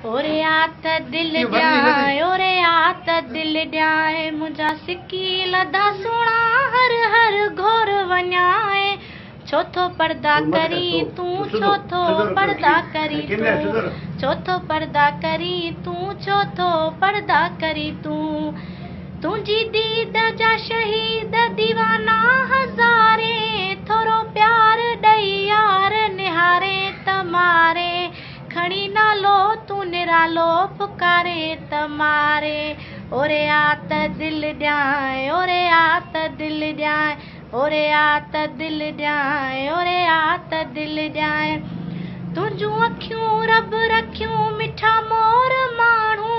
ओरे आत दिल ॾियां ओरे आत दिल ॾियां मुंहिंजा सिकी लदा सुणा हर हर घोर वञाए छो थो पर्दा करी तूं छो थो पर्दा करी तूं छो थो पर्दा करी तूं छो थो पर्दा करी तूं तुंहिंजी दीद जा शहीद दीवाना हज़ारे थोरो प्यार ॾेई यार निहारे त मारे खणी नालो तूं निरालो पुकारे त मारे ओरे आत दिल ॾियां ओरे आत दिल ॾियां ओरे आत दिल ॾियां ओरे आत दिल ॾियां तुंहिंजूं अखियूं रब रखियूं मिठा मोर माण्हू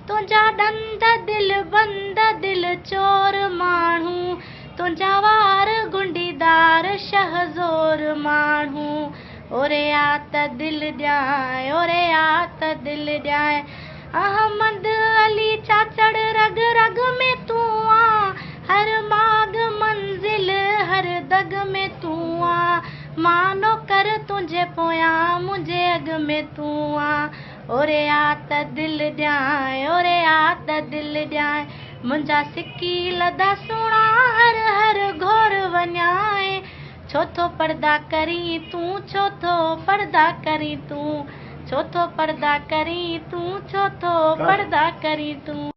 तुंहिंजा ॾंद दिल बंद दिल चोर माण्हू तुंहिंजा वार गुंडीदार शहज़ोर माण्हू ओरे आत दिल ॾियां ओरे आत दिल ॾियां अहमद अली चाचड़ रग रग में तूं आ हर माग मंज़िल हर दग में तूं आ मानो कर तुंहिंजे पोयां मुंहिंजे अॻ में तूं आ ओरे आत दिल ॾियां ओरे आत दिल ॾियां मुंहिंजा सिकी लदा सुणा हर हर घोर वञाए छो थो पर्दा करी तूं छो थो पर्दा करी तूं छो थो पर्दा करी तूं छो थो पर्दा करी तूं